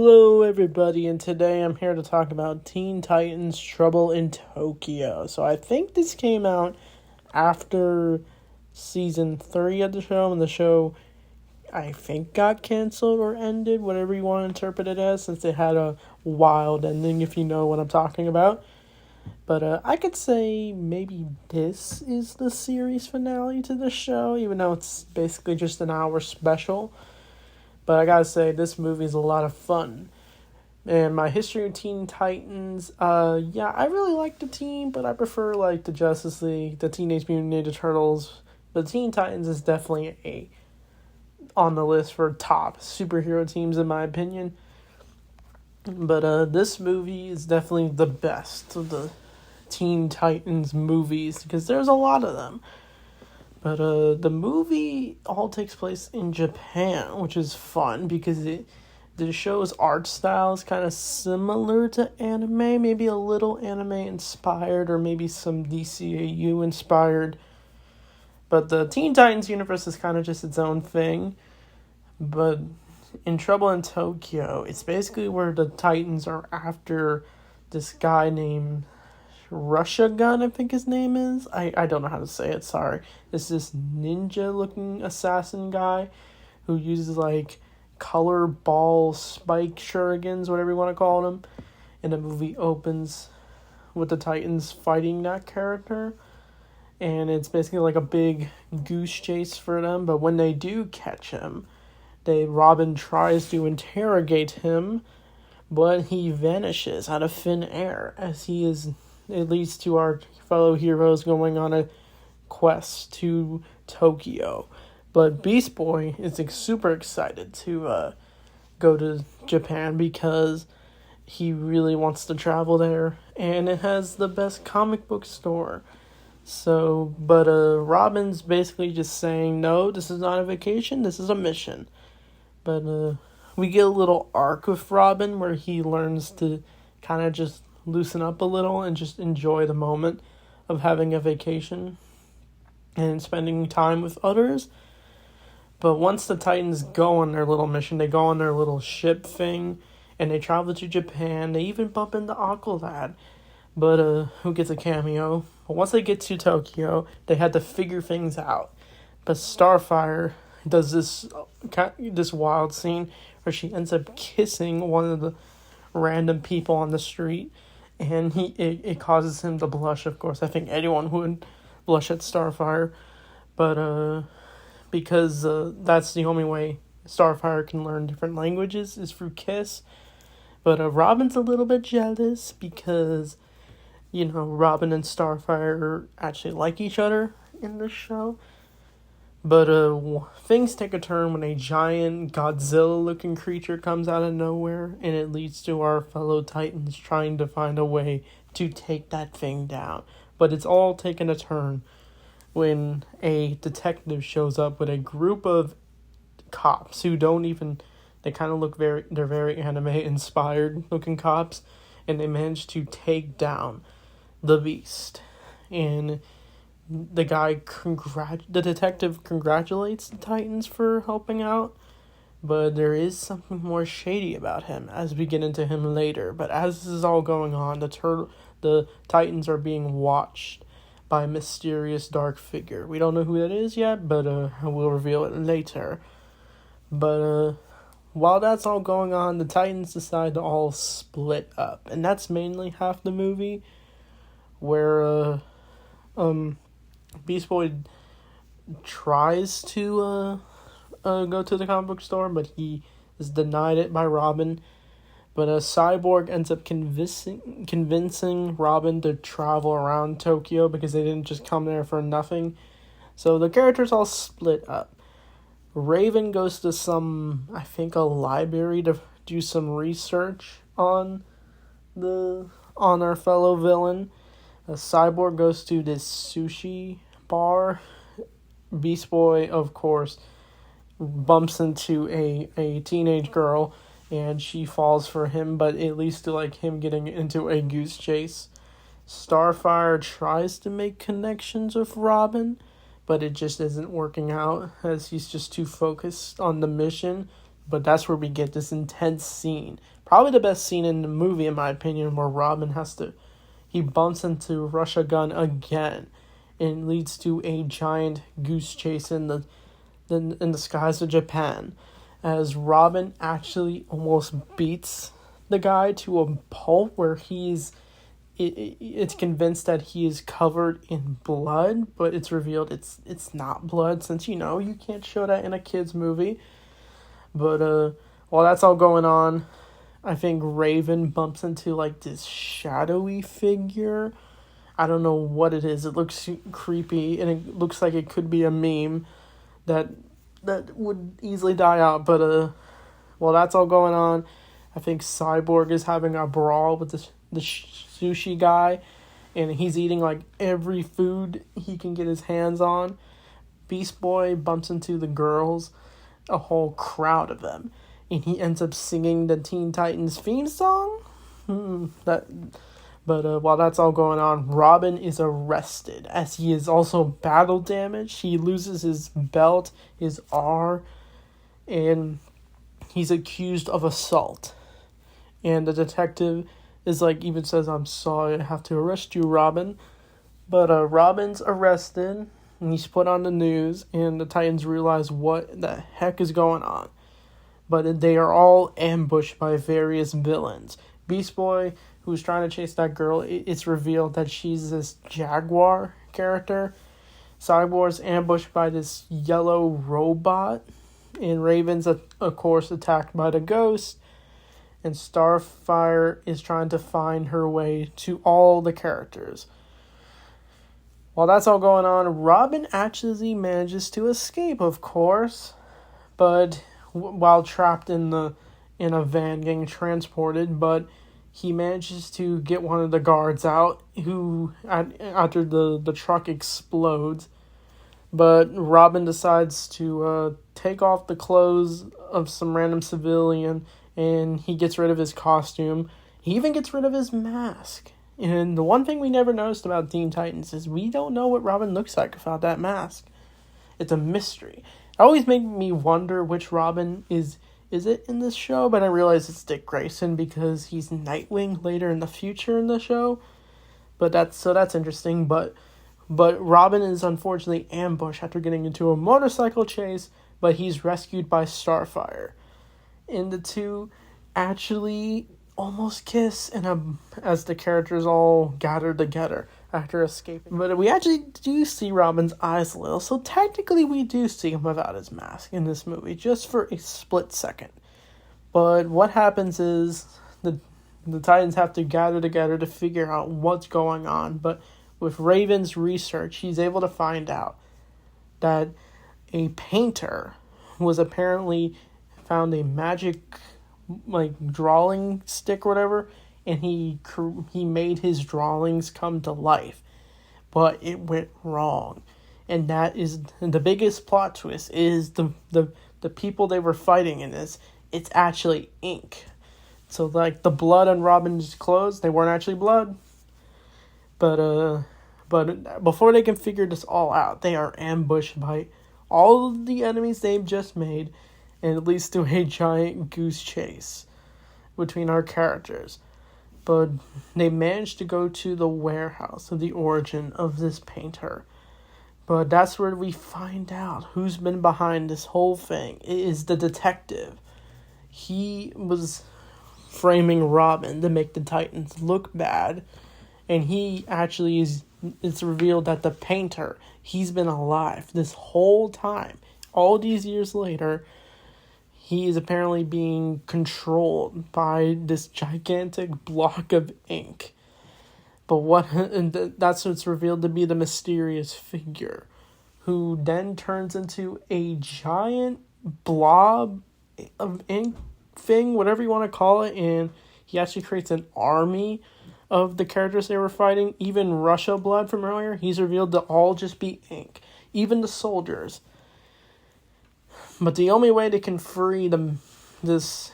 Hello everybody, and today I'm here to talk about Teen Titans Trouble in Tokyo. So I think this came out after season 3 of the show, and the show I think got canceled or ended, whatever you want to interpret it as, since it had a wild ending, if you know what I'm talking about. But I could say maybe this is the series finale to the show, even though it's basically just an hour special. But I gotta say, this movie is a lot of fun. And my history of Teen Titans, I really like the team, but I prefer, the Justice League, the Teenage Mutant Ninja Turtles. But Teen Titans is definitely on the list for top superhero teams, in my opinion. But this movie is definitely the best of the Teen Titans movies, because there's a lot of them. But the movie all takes place in Japan, which is fun because the show's art style is kind of similar to anime, maybe a little anime inspired or maybe some DCAU inspired. But the Teen Titans universe is kind of just its own thing. But in Trouble in Tokyo, it's basically where the Titans are after this guy named Rushagun, I think his name is. I don't know how to say it, sorry. It's this ninja-looking assassin guy who uses, color ball spike shurikens, whatever you want to call them. And the movie opens with the Titans fighting that character. And it's basically like a big goose chase for them. But when they do catch him, Robin tries to interrogate him, but he vanishes out of thin air as it leads to our fellow heroes going on a quest to Tokyo. But Beast Boy is super excited to go to Japan because he really wants to travel there, and it has the best comic book store. But Robin's basically just saying, no, this is not a vacation, this is a mission. But we get a little arc with Robin where he learns to kind of just loosen up a little and just enjoy the moment of having a vacation and spending time with others. But once the Titans go on their little mission, they go on their little ship thing, and they travel to Japan. They even bump into Aqualad, but who gets a cameo. But once they get to Tokyo, they had to figure things out. But Starfire does this wild scene where she ends up kissing one of the random people on the street, and it causes him to blush. Of course, I think anyone would blush at Starfire, but because that's the only way Starfire can learn different languages is through kiss. But Robin's a little bit jealous because, Robin and Starfire actually like each other in this show. But things take a turn when a giant Godzilla-looking creature comes out of nowhere, and it leads to our fellow Titans trying to find a way to take that thing down. But it's all taken a turn when a detective shows up with a group of cops who they kind of they're very anime-inspired looking cops, and they manage to take down the Beast. And the detective congratulates the Titans for helping out, but there is something more shady about him as we get into him later. But as this is all going on, the Titans are being watched by a mysterious dark figure. We don't know who that is yet, but we'll reveal it later. But while that's all going on, the Titans decide to all split up, and that's mainly half the movie, where Beast Boy tries to go to the comic book store, but he is denied it by Robin. But Cyborg ends up convincing Robin to travel around Tokyo because they didn't just come there for nothing. So the characters all split up. Raven goes to a library to do some research on our fellow villain. Cyborg goes to this sushi bar. Beast Boy, of course, bumps into a teenage girl, and she falls for him, but it leads to him getting into a goose chase. Starfire tries to make connections with Robin, but it just isn't working out as he's just too focused on the mission But that's where we get this intense scene. Probably the best scene in the movie, in my opinion, where Robin he bumps into Russia Gun again, and leads to a giant goose chase in the skies of Japan, as Robin actually almost beats the guy to a pulp where it's convinced that he is covered in blood, but it's revealed it's not blood, since you can't show that in a kid's movie. But while that's all going on, I think Raven bumps into like this shadowy figure. I don't know what it is. It looks creepy, and it looks like it could be a meme that would easily die out. But while that's all going on, I think Cyborg is having a brawl with the sushi guy, and he's eating like every food he can get his hands on. Beast Boy bumps into the girls, a whole crowd of them, and he ends up singing the Teen Titans theme song. But while that's all going on, Robin is arrested, as he is also battle damaged. He loses his belt, his R, and he's accused of assault. And the detective is like, even says, "I'm sorry, I have to arrest you, Robin." But Robin's arrested, and he's put on the news, and the Titans realize what the heck is going on. But they are all ambushed by various villains. Beast Boy, who's trying to chase that girl, it's revealed that she's this Jaguar character. Cyborg's ambushed by this yellow robot. And Raven's, of course, attacked by the Ghost. And Starfire is trying to find her way to all the characters. While that's all going on, Robin actually manages to escape, of course. But while trapped in a van getting transported, but he manages to get one of the guards out, who after the truck explodes. But Robin decides to take off the clothes of some random civilian, and he gets rid of his costume. He even gets rid of his mask. And the one thing we never noticed about Teen Titans is we don't know what Robin looks like without that mask. It's a mystery. It always made me wonder which Robin is it in this show, but I realize it's Dick Grayson because he's Nightwing later in the future in the show. But that's interesting. But Robin is unfortunately ambushed after getting into a motorcycle chase, but he's rescued by Starfire. And the two actually almost kiss as the characters all gather together after escaping. But we actually do see Robin's eyes a little, so technically we do see him without his mask in this movie, just for a split second. But what happens is the Titans have to gather together to figure out what's going on. But with Raven's research, he's able to find out that a painter was apparently found a magic drawing stick or whatever, and he made his drawings come to life, but it went wrong. And that is the biggest plot twist, is the people they were fighting in this, it's actually ink. So like the blood on Robin's clothes, they weren't actually blood. But before they can figure this all out, they are ambushed by all of the enemies they've just made, and it leads to a giant goose chase between our characters. But they managed to go to the warehouse of the origin of this painter. But that's where we find out who's been behind this whole thing. It is the detective. He was framing Robin to make the Titans look bad. And he actually it's revealed that the painter, he's been alive this whole time. All these years later, he is apparently being controlled by this gigantic block of ink. But that's what's revealed to be the mysterious figure, who then turns into a giant blob of ink thing, whatever you want to call it, and he actually creates an army of the characters they were fighting. Even Russia Blood from earlier, he's revealed to all just be ink, even the soldiers. But the only way they can free this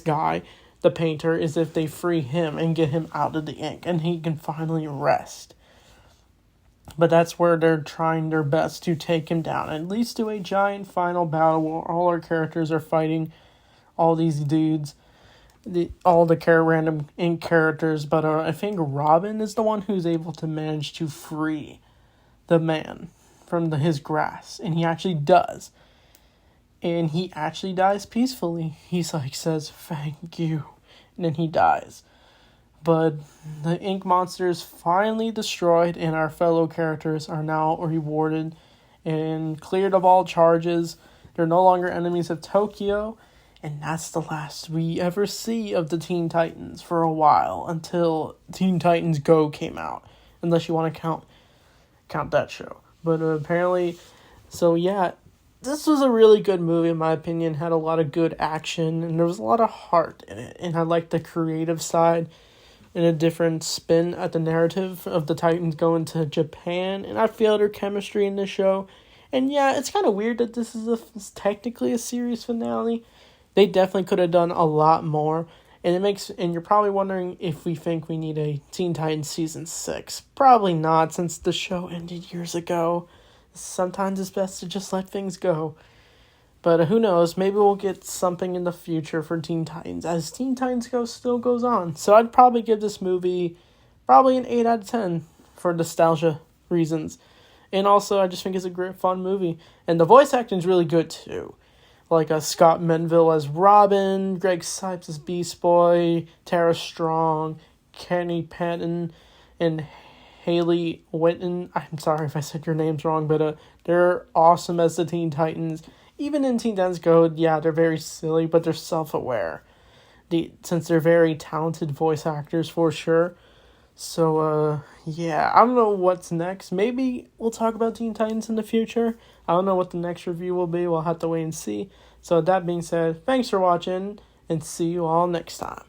guy, the painter, is if they free him and get him out of the ink, and he can finally rest. But that's where they're trying their best to take him down. At least do a giant final battle where all our characters are fighting all these dudes. All the random ink characters. But I think Robin is the one who's able to manage to free the man from his grasp. And he actually does. And he actually dies peacefully. He's like, says, thank you. And then he dies. But the ink monster is finally destroyed, and our fellow characters are now rewarded and cleared of all charges. They're no longer enemies of Tokyo, and that's the last we ever see of the Teen Titans for a while, until Teen Titans Go came out, unless you want to count that show. But apparently, so yeah, this was a really good movie in my opinion. Had a lot of good action, and there was a lot of heart in it, and I liked the creative side and a different spin at the narrative of the Titans going to Japan, and I feel their chemistry in the show. And yeah, it's kind of weird that this is technically a series finale. They definitely could have done a lot more, and you're probably wondering if we think we need a Teen Titans season 6. Probably not, since the show ended years ago. Sometimes it's best to just let things go. But who knows, maybe we'll get something in the future for Teen Titans, as Teen Titans Go still goes on. So I'd probably give this movie probably an 8 out of 10 for nostalgia reasons. And also, I just think it's a great, fun movie. And the voice acting is really good, too. Like Scott Menville as Robin, Greg Sipes as Beast Boy, Tara Strong, Kenny Patton, and Haley Winton. I'm sorry if I said your names wrong, but they're awesome as the Teen Titans. Even in Teen Titans Go, yeah, they're very silly, but they're self-aware. Since they're very talented voice actors for sure. So, yeah, I don't know what's next. Maybe we'll talk about Teen Titans in the future. I don't know what the next review will be. We'll have to wait and see. So, that being said, thanks for watching, and see you all next time.